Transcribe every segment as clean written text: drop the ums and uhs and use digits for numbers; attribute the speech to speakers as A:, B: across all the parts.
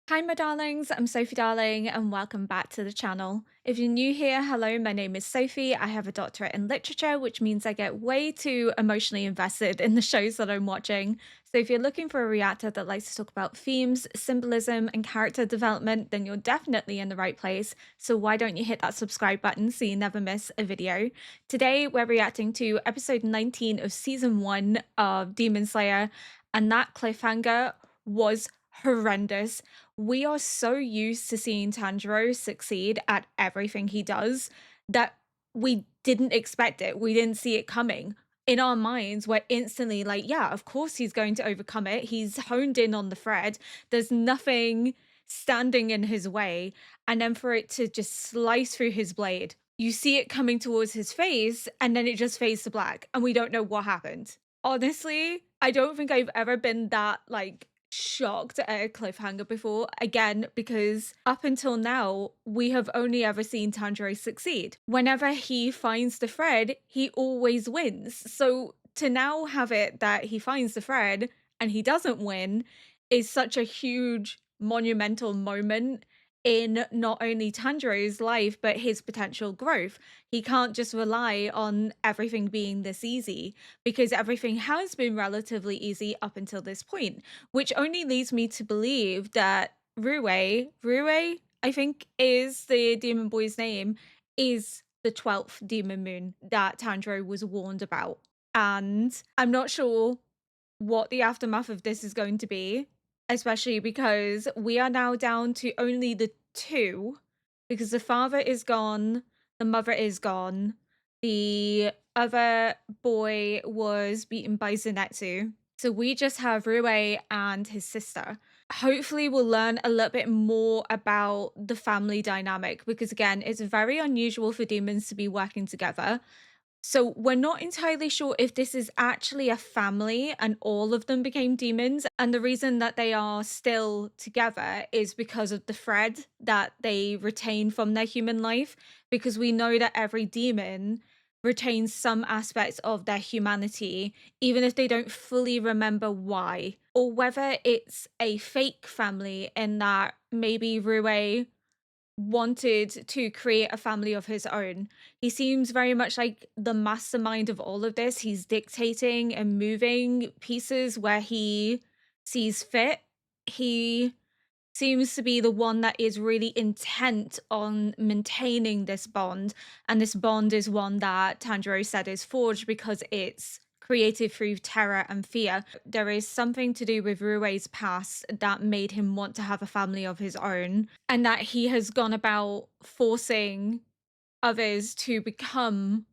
A: Hi, my darlings. I'm Sophie Darling, and welcome back to the channel. If you're new here, hello, my name is Sophie. I have a doctorate in literature, which means I get way too emotionally invested in the shows that I'm watching. So if you're looking for a reactor that likes to talk about themes, symbolism, and character development, then you're definitely in the right place. So why don't you hit that subscribe button so you never miss a video? Today, we're reacting to episode 19 of season 1 of Demon Slayer, and that cliffhanger was horrendous. We are so used to seeing Tanjiro succeed at everything he does that we didn't expect it. We didn't see it coming. In our minds, we're instantly like, yeah, of course he's going to overcome it. He's honed in on the thread. There's nothing standing in his way. And then for it to just slice through his blade, you see it coming towards his face, and then it just fades to black, and we don't know what happened. Honestly, I don't think I've ever been that shocked at a cliffhanger before, again, because up until now, we have only ever seen Tanjiro succeed. Whenever he finds the thread, he always wins. So to now have it that he finds the thread and he doesn't win is such a huge monumental moment in not only Tanjiro's life, but his potential growth. He can't just rely on everything being this easy, because everything has been relatively easy up until this point, which only leads me to believe that Rue, I think is the demon boy's name, is the 12th demon moon that Tanjiro was warned about. And I'm not sure what the aftermath of this is going to be, especially because we are now down to only the two, because the father is gone, the mother is gone, the other boy was beaten by Zenitsu. So we just have Rue and his sister. Hopefully, we'll learn a little bit more about the family dynamic, because again, it's very unusual for demons to be working together. So we're not entirely sure if this is actually a family and all of them became demons. And the reason that they are still together is because of the thread that they retain from their human life. Because we know that every demon retains some aspects of their humanity, even if they don't fully remember why. Or whether it's a fake family in that maybe Rue wanted to create a family of his own. He seems very much like the mastermind of all of this. He's dictating and moving pieces where he sees fit. He seems to be the one that is really intent on maintaining this bond. And this bond is one that Tanjiro said is forged because it's created through terror and fear. There is something to do with Rue's past that made him want to have a family of his own, and that he has gone about forcing others to become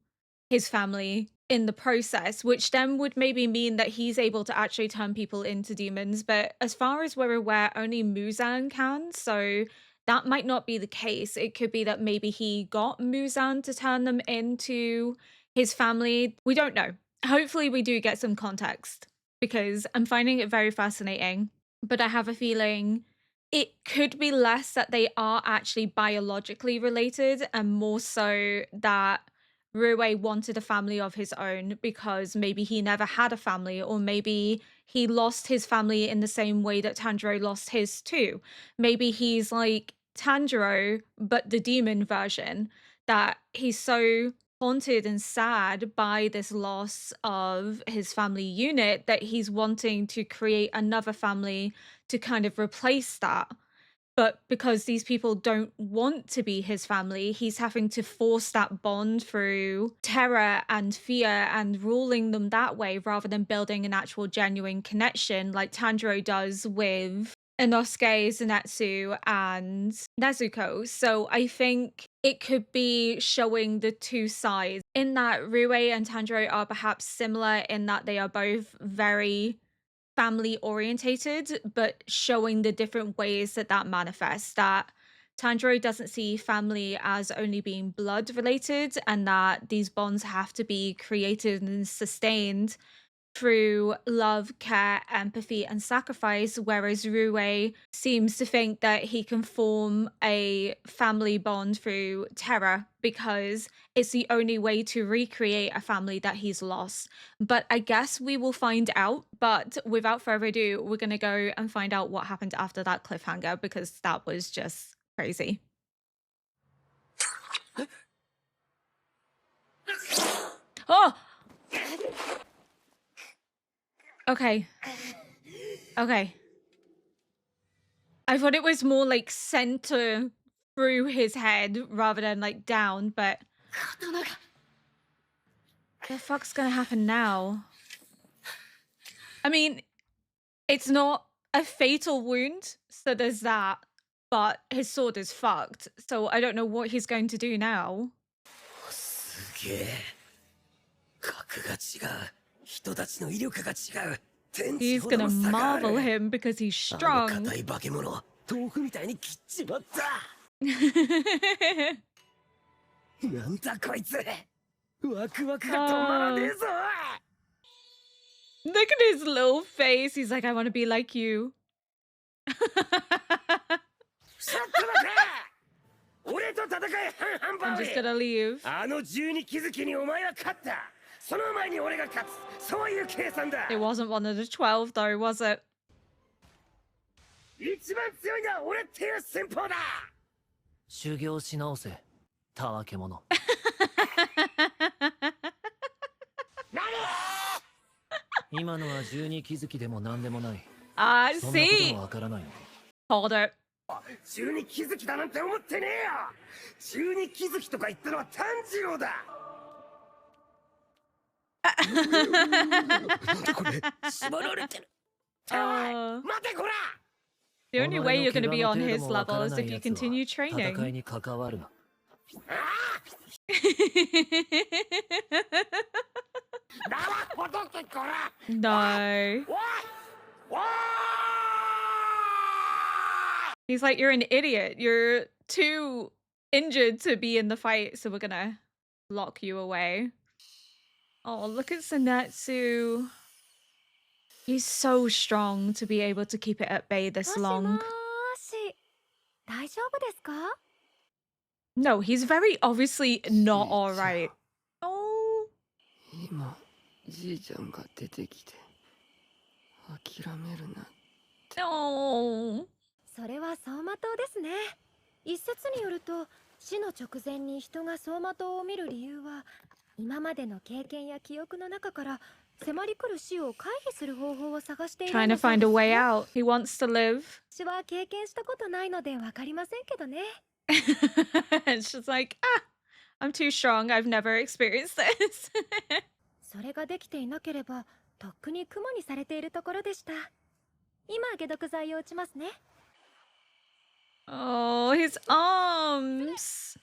A: his family in the process, which then would maybe mean that he's able to actually turn people into demons. But as far as we're aware, only Muzan can, so that might not be the case. It could be that maybe he got Muzan to turn them into his family. We don't know. Hopefully, we do get some context, because I'm finding it very fascinating. But I have a feeling it could be less that they are actually biologically related and more so that Rue wanted a family of his own because maybe he never had a family, or maybe he lost his family in the same way that Tanjiro lost his too. Maybe he's like Tanjiro, but the demon version, that he's so haunted and sad by this loss of his family unit that he's wanting to create another family to kind of replace that. But because these people don't want to be his family, he's having to force that bond through terror and fear and ruling them that way rather than building an actual genuine connection like Tanjiro does with Inosuke, Zenitsu, and Nezuko. So I think it could be showing the two sides, in that Rue and Tanjiro are perhaps similar in that they are both very family orientated, but showing the different ways that that manifests. That Tanjiro doesn't see family as only being blood related, and that these bonds have to be created and sustained through love, care, empathy, and sacrifice, whereas Rue seems to think that he can form a family bond through terror because it's the only way to recreate a family that he's lost. But I guess we will find out. But without further ado, we're going to go and find out what happened after that cliffhanger because that was just crazy. Oh! Okay. Okay. I thought it was more like center through his head rather than like down, but the fuck's gonna happen now? I mean, it's not a fatal wound, so there's that, but his sword is fucked, so I don't know what he's going to do now. He's gonna marvel him because he's strong. Look at his little face. He's like, I want to be like you. I'm just gonna leave. It wasn't one of the 12 though, was it? See? Hold it. The only way you're going to be on his level is if you continue training. No. He's like, you're an idiot. You're too injured to be in the fight, so we're gonna lock you away. Oh, look at Senetsu. He's so strong to be able to keep it at bay this long. No, he's very obviously not alright. Oh. No.
B: それは走馬灯ですね。一説によると死の直前に人が走馬灯を見る理由は今までの経験や記憶の中から迫り来る死を回避する方法を探しているんだそうです。
A: Trying to find a way out. He wants to live.
B: 私は経験したことないのでわかりませんけどね。
A: She's like, I'm too strong. I've never experienced this.
B: それができていなければとっくに雲にされているところでした。今解毒剤を打ちますね。
A: Oh, his arms.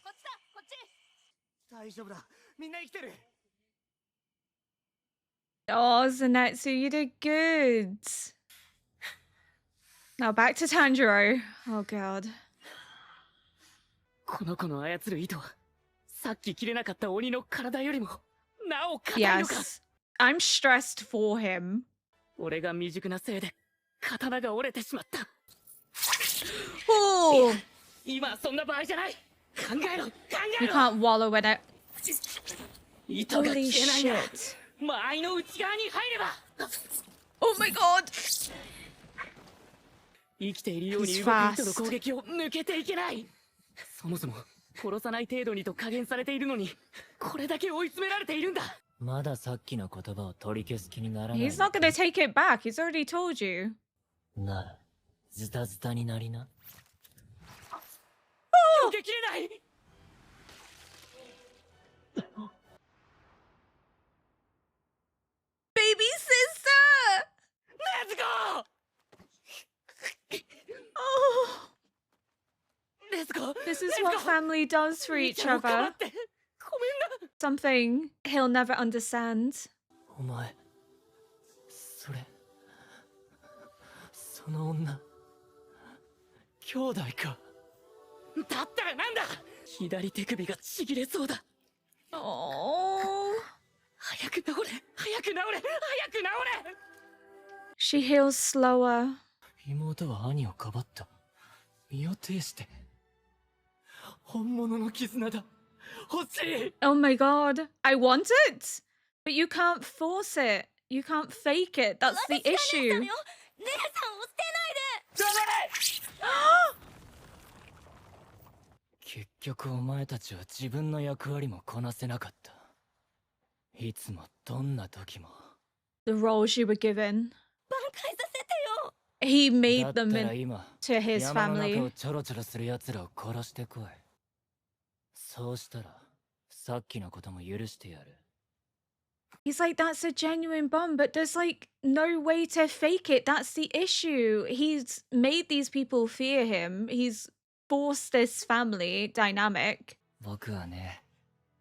A: Oh, Zenetsu, you did good. Now back to Tanjiro. Oh, God.
C: この子の操る糸はさっき切れなかった鬼の体よりもなお硬いのか。
A: Yes. I'm stressed for him.
C: 俺が未熟なせいで刀が折れてしまった。
A: Oh.
C: 今そんな場合じゃない。考えろ、考え
A: You
C: ろ。
A: can't wallow in it.
C: 糸が
A: Holy
C: 切れないなら
A: shit.
C: 間合いの内側に入れば。
A: Oh my God.
C: 生きているように動く糸の攻撃を抜けていけない。そもそも殺さない程度にと加減されているのにこれだけ追い詰められているんだ。まださっきの言葉を取り消す気にならない。
A: He's not gonna take it back. He's already told you.
C: ならズタズタになりな。避けきれない。
A: Baby sister!
C: Let's go!
A: Oh.
C: Let's go!
A: This is what family does for each other. Something he'll never understand.
C: お前、その女、兄弟か。だったらなんだ。左手首がちぎれそうだ。
A: Oh.
C: 早く治れ早く治れ早く治れ
A: She heals slower.
C: 妹は兄をかばった。身を挺して。本物の絆だ。欲しい
A: Oh my god. I want it! But you can't force it. You can't fake it. That's the issue.
B: 姉さんを捨てないで。
C: 黙れ結局お前たちは自分の役割もこなせなかった。いつもどんな時も。
A: The roles you were given.
B: 挽回させてよ。
A: He
C: だ
A: made
C: っ
A: them
C: たら
A: into
C: 今、
A: his
C: 山の中
A: family.
C: をちょろちょろする奴らを殺してこい。そうしたら、さっきのことも許してやる。
A: He's like, that's a genuine bond, but there's like no way to fake it. That's the issue. He's made these people fear him. He's forced this family dynamic.
C: 僕はね、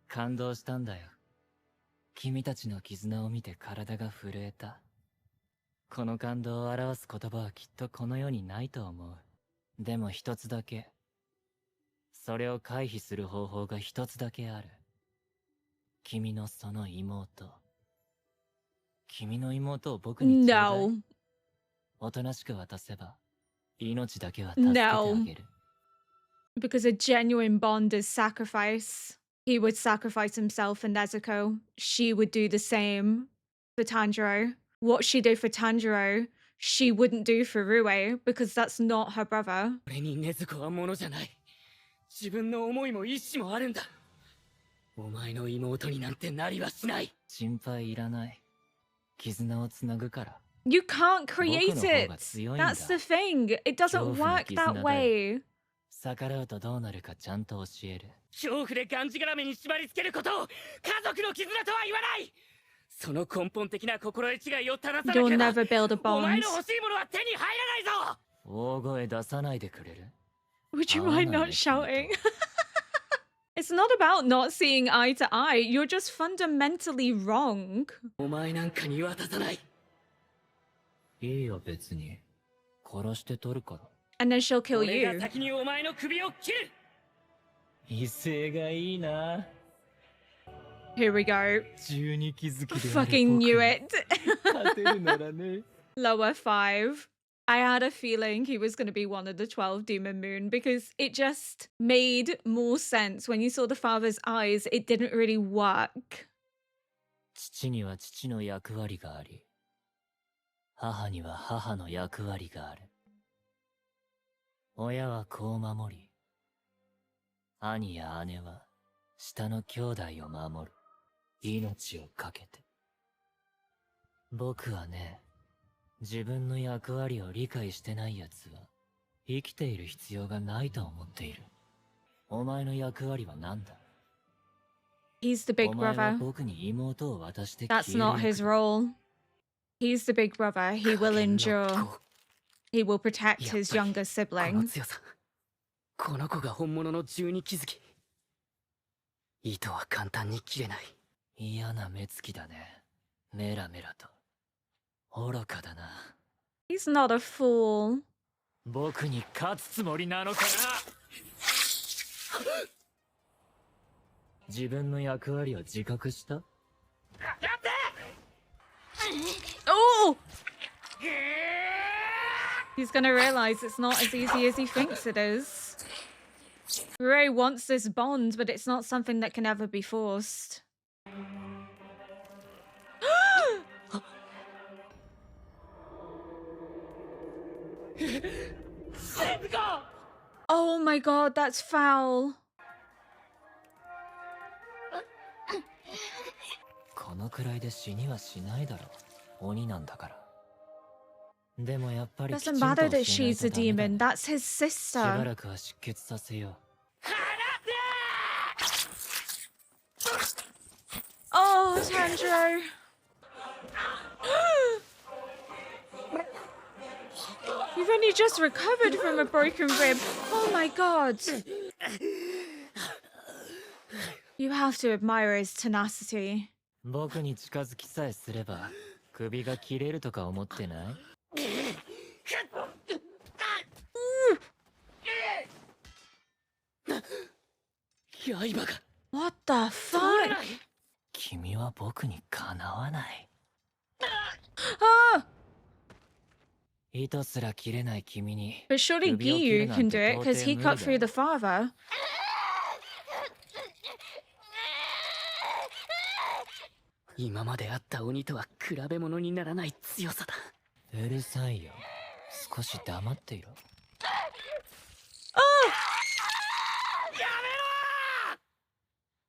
C: 感動したんだよ。君たちの絆を見て体が震えた。この感動を表す言葉はきっとこの世にないと思う。でも一つだけ。それを回避する方法が一つだけある。君のその妹。君の妹を僕にちょうだい。
A: No.
C: おとなしく渡せば、命だけは助けてあげる。
A: Because a genuine bond is sacrifice. He would sacrifice himself for Nezuko. She would do the same for Tanjiro. What she did for Tanjiro, she wouldn't do for Rue because that's not her brother.
C: 俺に禰豆子はものじゃない。自分の思いも意志もあるんだ。お前の妹になんてなりはしない。心配いらない。絆をつなぐから。
A: You can't create it. That's the thing. It doesn't work that way.
C: 逆らうとどうなるかちゃんと教える。恐怖でがんじがらめに縛り付けることを家族の絆とは言わない。その根本的な心得違いを正さなけ
A: You'll
C: れば、
A: never build a
C: お前
A: bond.
C: の欲しいものは手に入らないぞ。大声出さないでくれる？
A: Would you mind not shouting? It's not about not seeing eye to eye. You're just fundamentally wrong.
C: お前なんかに渡さない。いいよ別に。殺して取るから。
A: And then she'll kill
C: 俺が
A: you.
C: 先にお前の首を切る。威勢がいいな。
A: Here we go.
C: 十二気づきで
A: Fucking knew it.
C: 勝てるならね。
A: Lower 5. I had a feeling he was going to be one of the 12 Demon Moon because it just made more sense. When you saw the father's eyes, it didn't really work.
C: 父には父の役割があり、母には母の役割がある。親は子を守り、兄や姉は下の兄弟を守る。命をかけて。僕はね、自分の役割を理解してない奴は生きている必要がないと思っている。お前の役割は何だ？
A: He's the big
C: お前は
A: brother.
C: 僕に妹を渡して消
A: That's
C: える
A: not
C: 役
A: his
C: だ。
A: role. He's the big brother. He will
C: 加減の
A: endure.
C: 子。
A: He will protect
C: やっぱり
A: his younger
C: この
A: sibling.
C: 強さ。この子が本物の十二気づき。糸は簡単に切れない。嫌な目つきだね。メラメラと。愚かだな。
A: He's not a fool.
C: 僕に勝つつもりなのかな。自分の役割を自覚した？やって！
A: Oh! He's gonna realize it's not as easy as he thinks it is. Ray wants this bond, but it's not something that can ever be forced. Oh my god, that's foul.
C: このくらいで死にはしないだろう。鬼なんだから。でもやっぱりきちん
A: Doesn't
C: と
A: matter
C: 教え
A: that
C: ない
A: she's
C: と
A: a
C: ダメだ
A: demon.
C: ね。
A: That's his
C: しば
A: sister.
C: らくは出血させよう。
A: Oh, Tanjiro. You've only just recovered from a broken rib. Oh my god. You have to admire his tenacity.
C: 僕に近づきさえすれば首が切れるとか思ってない？ 刃が
A: What the fuck?
C: 君はは僕にかなわない。
A: Ah!
C: 糸すら切れない君に
A: But surely
C: 首を切る
A: Giyu
C: な
A: can
C: ん
A: do
C: て
A: it
C: 到
A: because
C: 底
A: he
C: 無
A: cut
C: 理だ
A: through
C: よ。
A: the father.
C: 今まで会った鬼とは比べ物にならない強さだ。うるさいよ。少し黙っていろ。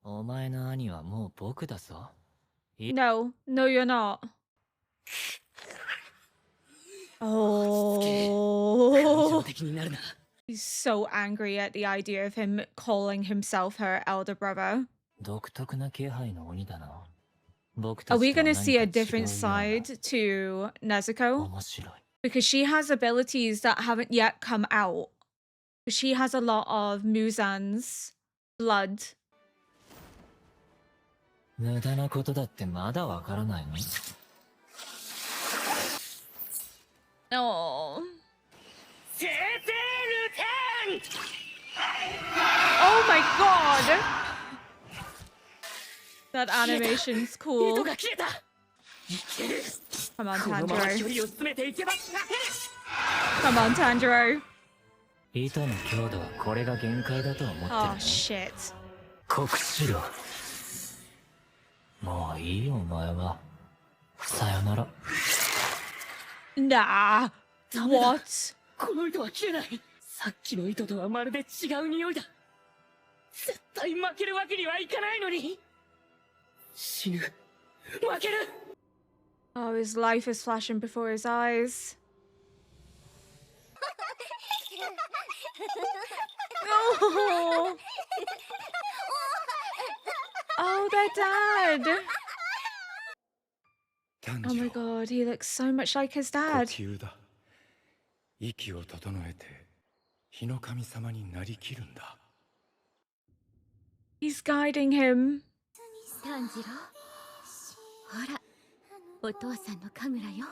C: お前の兄はもう僕だぞ。
A: No, no, you're not.
C: 感
A: Oh,
C: 情的になるな。
A: he's so angry at the idea of him calling himself her elder brother.
C: 独特な気配の鬼だな。僕
A: Are
C: た
A: we
C: ちとは
A: going to
C: 何
A: see
C: か
A: a
C: 違う
A: different
C: よう
A: side to
C: な。
A: Nezuko?
C: 面白い。
A: Because she has abilities that haven't yet come out. She has a lot of Muzan's blood.
C: 無駄なことだってまだわからないの？
A: Oh.
C: 生成ルテン
A: Oh my god! That animation's
C: 糸
A: cool.
C: が切れた。いける。
A: Come on,
C: このまま距
A: Tanjiro.
C: 離を詰めていけば勝てる。
A: Come on, Tanjiro.
C: 糸の強度はこれが限界だと思ってる
A: Oh
C: ね。
A: shit.
C: 告しろ。もういいよお前は。さよなら。
A: Nah.
C: ダメだ。
A: What?
C: この糸は切れない。さっきの糸とはまるで違う匂いだ。絶対負けるわけにはいかないのに。死ぬ。負ける。
A: Oh, his life is flashing before his eyes. Oh. Oh, their dad.
D: 炭
A: Oh
D: 治
A: my
D: 郎
A: god, he looks so much like his
D: 呼
A: dad.
D: 吸だ。息を整えて火の神様になりきるんだ。
A: He's guiding him.
B: 炭治郎、ほら、お父さんの神楽よ。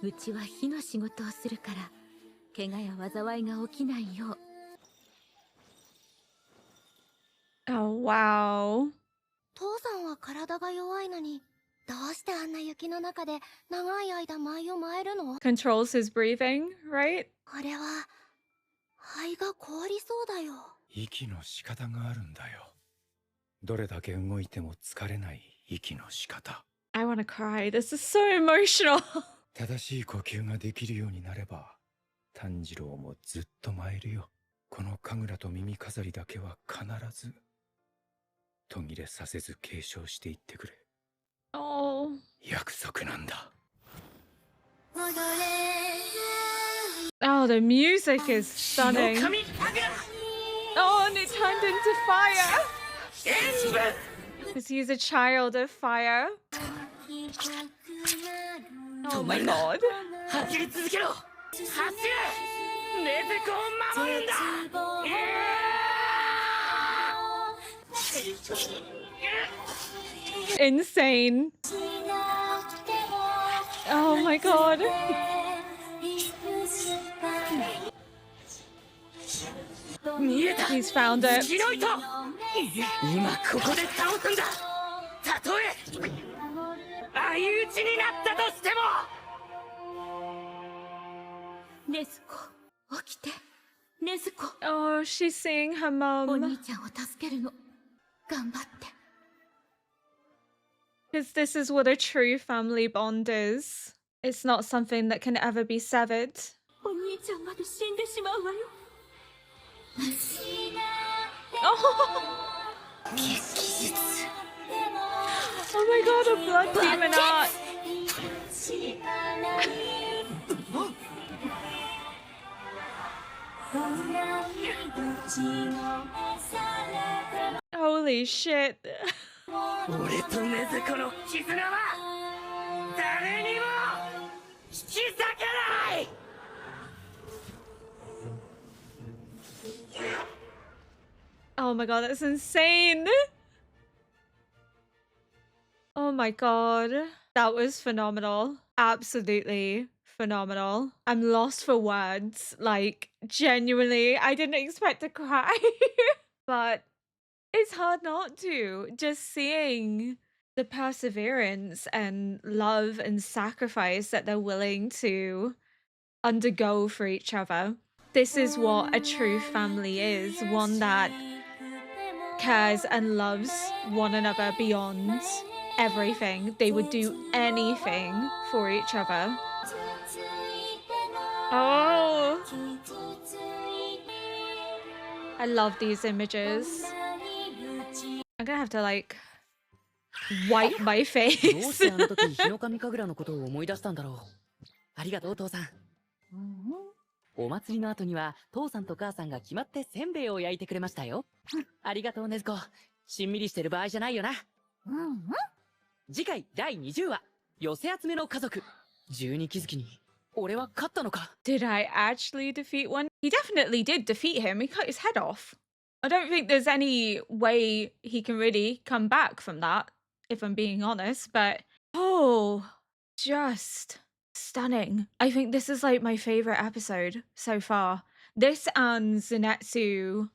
B: うちは火の仕事をするから、怪我や災いが起きないよう。
A: Oh, wow.
B: 父さんは体が弱いのに、どうしてあんな雪の中で長い間舞を舞えるの？
A: Controls his breathing, right?
B: これは肺が凍りそうだよ。
D: 息の仕方があるんだよ。どれだけ動いても疲れない息の仕方。
A: I want to cry. This is so emotional.
D: 正しい呼吸ができるようになれば、炭治郎もずっと舞えるよ。この神楽と耳飾りだけは必ず途切れさせず継承していってくれ。
A: Oh.
D: 約束なんだ。
A: Oh, the music is
C: 火の
A: stunning.
C: 神神楽。
A: Oh, and it turned into fire.
C: 全部。
A: Because he's a child of fire. Oh my god.
C: 走り続けろ。走る。禰豆子を守るんだ。
A: Insane. Oh my god.
C: 見えた。
A: He's found it.
C: 火の糸。今ここで倒すんだ。たとえ相打ちになったとしても。
B: 禰豆子、起きて。禰豆子、
A: Oh, she's seeing her
B: お
A: mum.
B: 兄ちゃんを助けるの。頑張って。
A: Because this is what a true family bond is. It's not something that can ever be severed.
B: お兄ちゃんまで死んでしまうわよ。
A: Oh, oh my god, a blood demon art. Holy shit.
C: 俺と禰豆子の絆は誰にも引き裂けない。
A: Oh my god, that's insane. Oh my god. That was phenomenal. Absolutely phenomenal. I'm lost for words. Like, genuinely, I didn't expect to cry. But it's hard not to. Just seeing The perseverance and love and sacrifice that they're willing to undergo for each other. This is what a true family is, one that cares and loves one another beyond everything. They would do anything for each other. Oh, I love these images. I'm gonna have to like wipe my
C: どう
A: face.
C: してあの時日の神神楽のことを思い出したんだろう。ありがとう父さん。お祭りの後には父さんと母さんが決まってせんべいを焼いてくれましたよ。ありがとうねずこ。しんみりしてる場合じゃないよな。次回第20話寄せ集めの家族。12気づきに俺は勝ったのか。
A: Did I actually defeat one? He definitely did defeat him. He cut his head off. I don't think there's any way he can really come back from that, if I'm being honest, but oh, just stunning. I think this is like my favorite episode so far. This and Zenetsu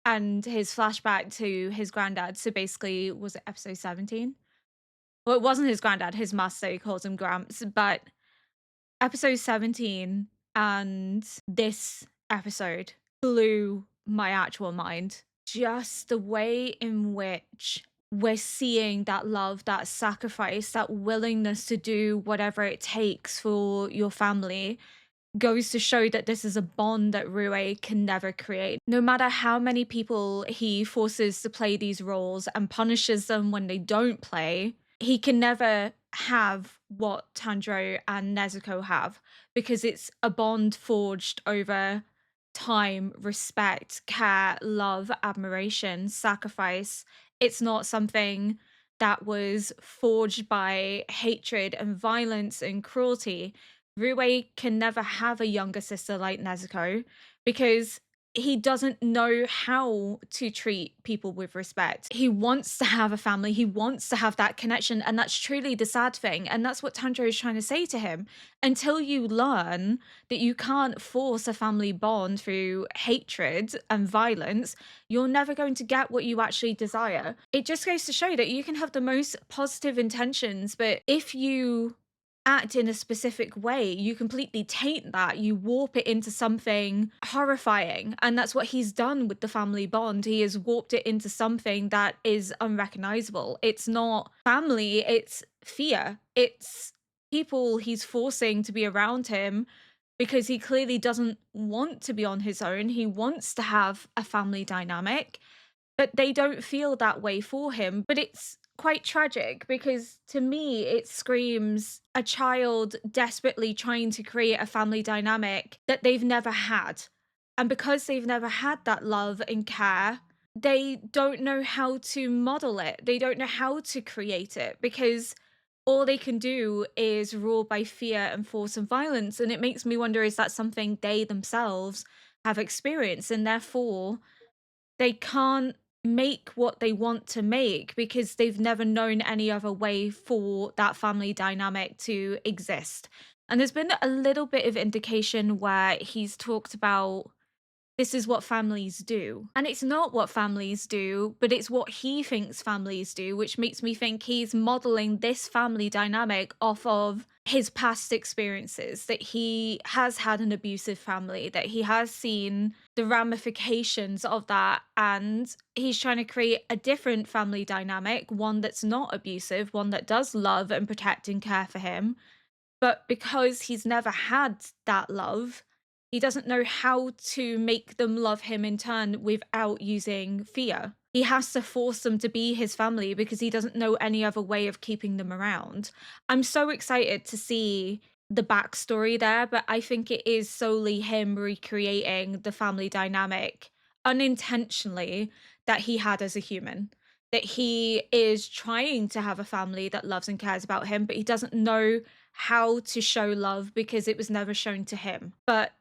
A: and his flashback to his granddad. So basically, was it episode 17? Well, it wasn't his granddad, his master, he calls him Gramps, but episode 17 and this episode blew my actual mind. Just the way in which we're seeing that love, that sacrifice, that willingness to do whatever it takes for your family goes to show that this is a bond that Rue can never create. No matter how many people he forces to play these roles and punishes them when they don't play, he can never have what Tanjiro and Nezuko have because it's a bond forged over time, respect, care, love, admiration, sacrifice. It's not something that was forged by hatred and violence and cruelty. Rue can never have a younger sister like Nezuko because he doesn't know how to treat people with respect. He wants to have a family, he wants to have that connection, and that's truly the sad thing. And that's what Tanjiro is trying to say to him. Until you learn that you can't force a family bond through hatred and violence, you're never going to get what you actually desire. It just goes to show that you can have the most positive intentions, but if you act in a specific way, you completely taint that, you warp it into something horrifying. And that's what he's done with the family bond. He has warped it into something that is unrecognizable. It's not family, it's fear. It's people he's forcing to be around him because he clearly doesn't want to be on his own. He wants to have a family dynamic, but they don't feel that way for him. But it's quite tragic because to me it screams a child desperately trying to create a family dynamic that they've never had. And because they've never had that love and care, they don't know how to model it. They don't know how to create it because all they can do is rule by fear and force and violence. And it makes me wonder, is that something they themselves have experienced and therefore they can't make what they want to make because they've never known any other way for that family dynamic to exist. And there's been a little bit of indication where he's talked about this is what families do. And it's not what families do, but it's what he thinks families do, which makes me think he's modeling this family dynamic off of his past experiences, that he has had an abusive family, that he has seen the ramifications of that. And he's trying to create a different family dynamic, one that's not abusive, one that does love and protect and care for him. But because he's never had that love, he doesn't know how to make them love him in turn without using fear. He has to force them to be his family because he doesn't know any other way of keeping them around. I'm so excited to see the backstory there, but I think it is solely him recreating the family dynamic unintentionally that he had as a human. That he is trying to have a family that loves and cares about him, but he doesn't know how to show love because it was never shown to him. But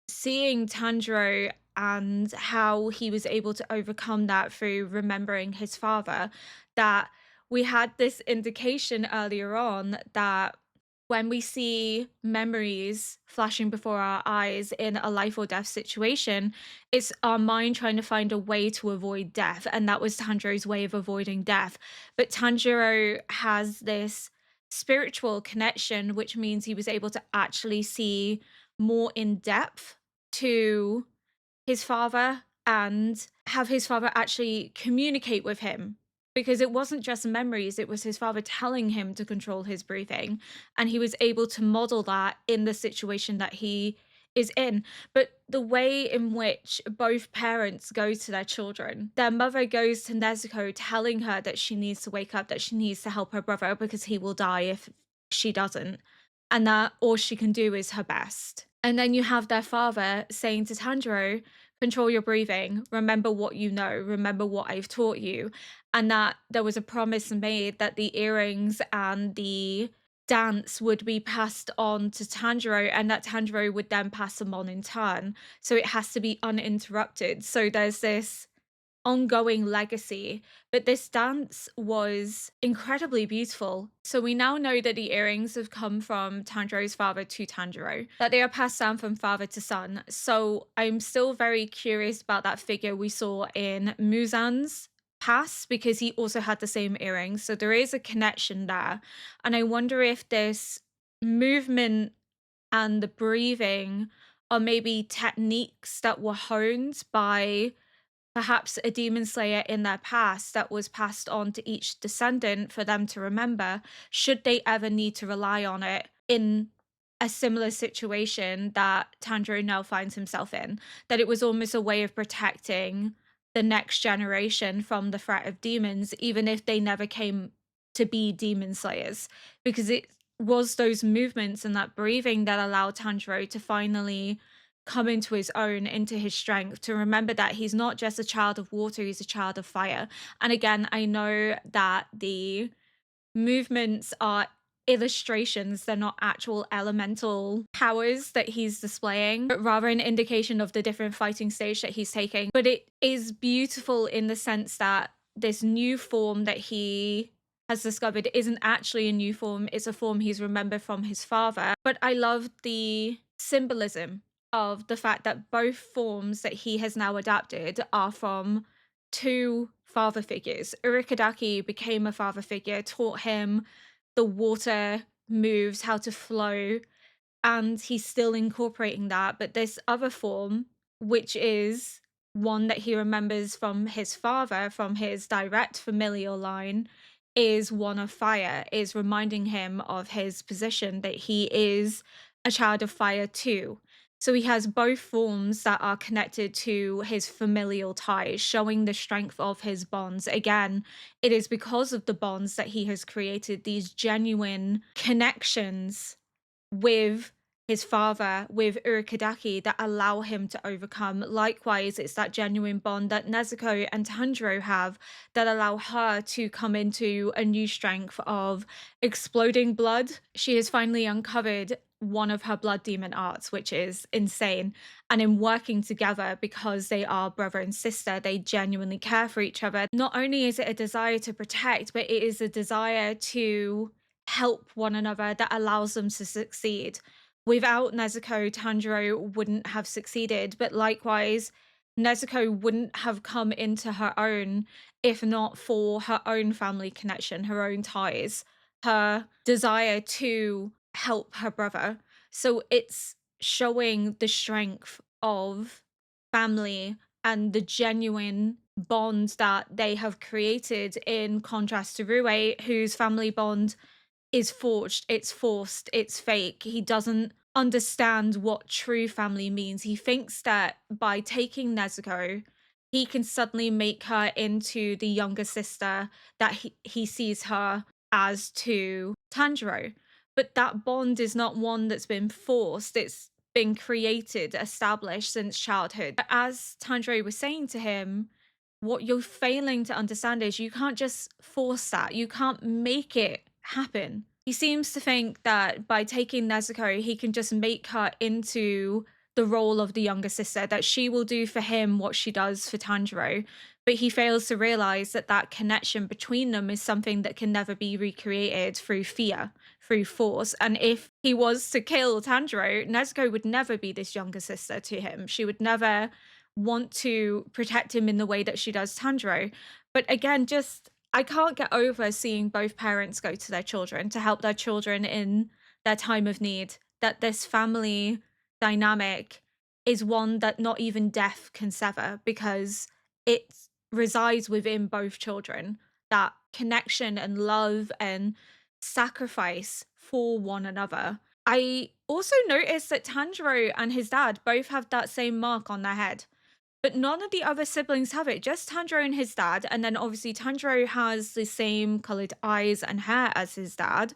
A: seeing Tanjiro and how he was able to overcome that through remembering his father, that we had this indication earlier on that when we see memories flashing before our eyes in a life or death situation, it's our mind trying to find a way to avoid death. And that was Tanjiro's way of avoiding death. But Tanjiro has this spiritual connection, which means he was able to actually see more in depth to his father and have his father actually communicate with him, because it wasn't just memories, it was his father telling him to control his breathing, and he was able to model that in the situation that he is in. But the way in which both parents go to their children, their mother goes to Nezuko telling her that she needs to wake up, that she needs to help her brother because he will die if she doesn't, and that all she can do is her best. And then you have their father saying to Tanjiro, control your breathing, remember what you know, remember what I've taught you. And that there was a promise made that the earrings and the dance would be passed on to Tanjiro, and that Tanjiro would then pass them on in turn. So it has to be uninterrupted. So there's this ongoing legacy. But this dance was incredibly beautiful. So we now know that the earrings have come from Tanjiro's father to Tanjiro, that they are passed down from father to son. So I'm still very curious about that figure we saw in Muzan's past, because he also had the same earrings. So there is a connection there. And I wonder if this movement and the breathing are maybe techniques that were honed by perhaps a demon slayer in their past that was passed on to each descendant for them to remember, should they ever need to rely on it in a similar situation that Tanjiro now finds himself in. That it was almost a way of protecting the next generation from the threat of demons, even if they never came to be demon slayers, because it was those movements and that breathing that allowed Tanjiro to finally come into his own, into his strength, to remember that he's not just a child of water, he's a child of fire. And again, I know that the movements are illustrations, they're not actual elemental powers that he's displaying, but rather an indication of the different fighting stage that he's taking. But it is beautiful in the sense that this new form that he has discovered isn't actually a new form, it's a form he's remembered from his father. But I love the symbolism of the fact that both forms that he has now adapted are from two father figures. Urikadaki became a father figure, taught him the water moves, how to flow, and he's still incorporating that. But this other form, which is one that he remembers from his father, from his direct familial line, is one of fire, is reminding him of his position that he is a child of fire too. So he has both forms that are connected to his familial ties, showing the strength of his bonds. Again, it is because of the bonds that he has created these genuine connections with his father, with Urikadaki, that allow him to overcome. Likewise, it's that genuine bond that Nezuko and Tanjiro have that allow her to come into a new strength of exploding blood. She has finally uncovered one of her blood demon arts, which is insane. And in working together, because they are brother and sister, they genuinely care for each other. Not only is it a desire to protect, but it is a desire to help one another that allows them to succeed. Without Nezuko, Tanjiro wouldn't have succeeded, but likewise, Nezuko wouldn't have come into her own if not for her own family connection, her own ties, her desire to help her brother. So it's showing the strength of family and the genuine bond that they have created, in contrast to Rue, whose family bond is forged, it's forced, it's fake. He doesn't understand what true family means. He thinks that by taking Nezuko, he can suddenly make her into the younger sister that he sees her as to Tanjiro. But that bond is not one that's been forced, it's been created, established since childhood. As Tanjiro was saying to him, what you're failing to understand is you can't just force that. You can't make it happen. He seems to think that by taking Nezuko, he can just make her into the role of the younger sister, that she will do for him what she does for Tanjiro. But he fails to realize that that connection between them is something that can never be recreated through fear, through force. And if he was to kill Tanjiro, Nezuko would never be this younger sister to him. She would never want to protect him in the way that she does Tanjiro. But again, just I can't get over seeing both parents go to their children to help their children in their time of need. That this family dynamic is one that not even death can sever because it resides within both children. That connection and love and sacrifice for one another. I also noticed that Tanjiro and his dad both have that same mark on their head. But none of the other siblings have it, just Tanjiro and his dad, and then obviously Tanjiro has the same colored eyes and hair as his dad.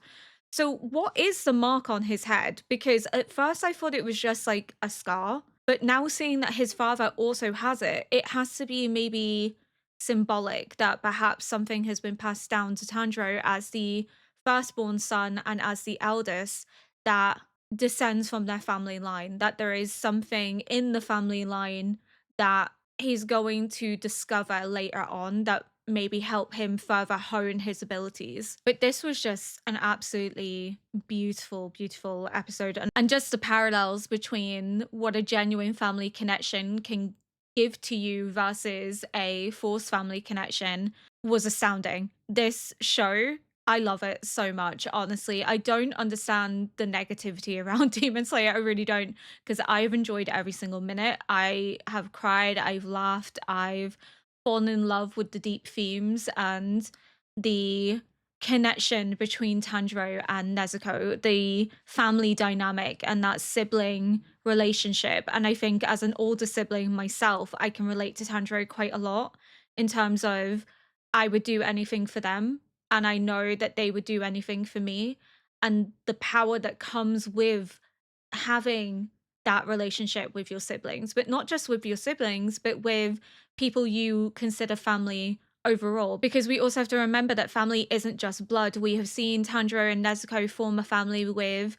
A: So what is the mark on his head? Because at first I thought it was just like a scar, but now seeing that his father also has it, it has to be maybe symbolic that perhaps something has been passed down to Tanjiro as the firstborn son and as the eldest that descends from their family line, that there is something in the family line that he's going to discover later on that maybe help him further hone his abilities. But this was just an absolutely beautiful, beautiful episode. And just the parallels between what a genuine family connection can give to you versus a forced family connection was astounding. This show, I love it so much, honestly. I don't understand the negativity around Demon Slayer. I really don't, because I've enjoyed every single minute. I have cried, I've laughed, I've fallen in love with the deep themes and the connection between Tanjiro and Nezuko, the family dynamic and that sibling relationship. And I think as an older sibling myself, I can relate to Tanjiro quite a lot in terms of I would do anything for them and I know that they would do anything for me. And the power that comes with having that relationship with your siblings, but not just with your siblings, but with people you consider family overall. Because we also have to remember that family isn't just blood. We have seen Tanjiro and Nezuko form a family with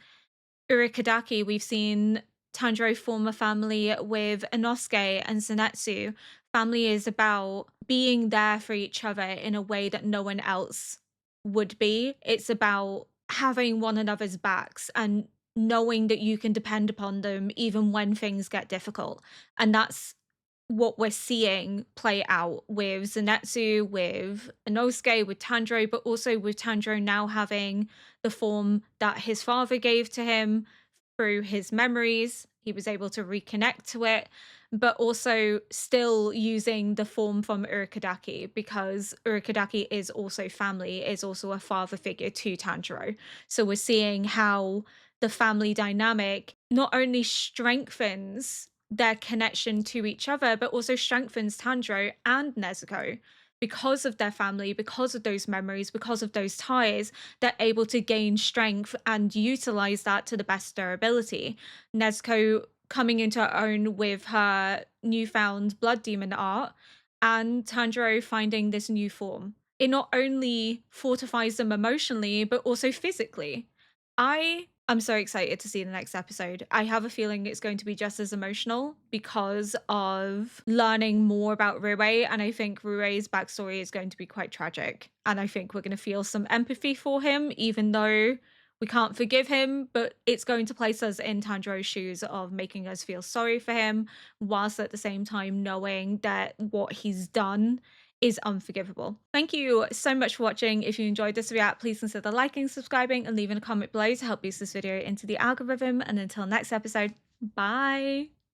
A: Urikadaki. We've seen Tanjiro form a family with Inosuke and Zenitsu. Family is about being there for each other in a way that no one else would be. It's about having one another's backs and knowing that you can depend upon them even when things get difficult. And that's what we're seeing play out with Zenitsu, with Inosuke, with Tanjiro, but also with Tanjiro now having the form that his father gave to him through his memories. He was able to reconnect to it, but also still using the form from Urikadaki because Urikadaki is also family, is also a father figure to Tanjiro. So we're seeing how the family dynamic not only strengthens their connection to each other, but also strengthens Tanjiro and Nezuko because of their family, because of those memories, because of those ties. They're able to gain strength and utilize that to the best of their ability. Nezuko coming into her own with her newfound blood demon art, and Tanjiro finding this new form. It not only fortifies them emotionally, but also physically. I'm so excited to see the next episode. I have a feeling it's going to be just as emotional because of learning more about Rue, and I think Rue's backstory is going to be quite tragic. And I think we're going to feel some empathy for him, even though we can't forgive him, but it's going to place us in Tanjiro's shoes of making us feel sorry for him, whilst at the same time knowing that what he's done is unforgivable. Thank you so much for watching. If you enjoyed this react, please consider liking, subscribing, and leaving a comment below to help boost this video into the algorithm. And until next episode, bye!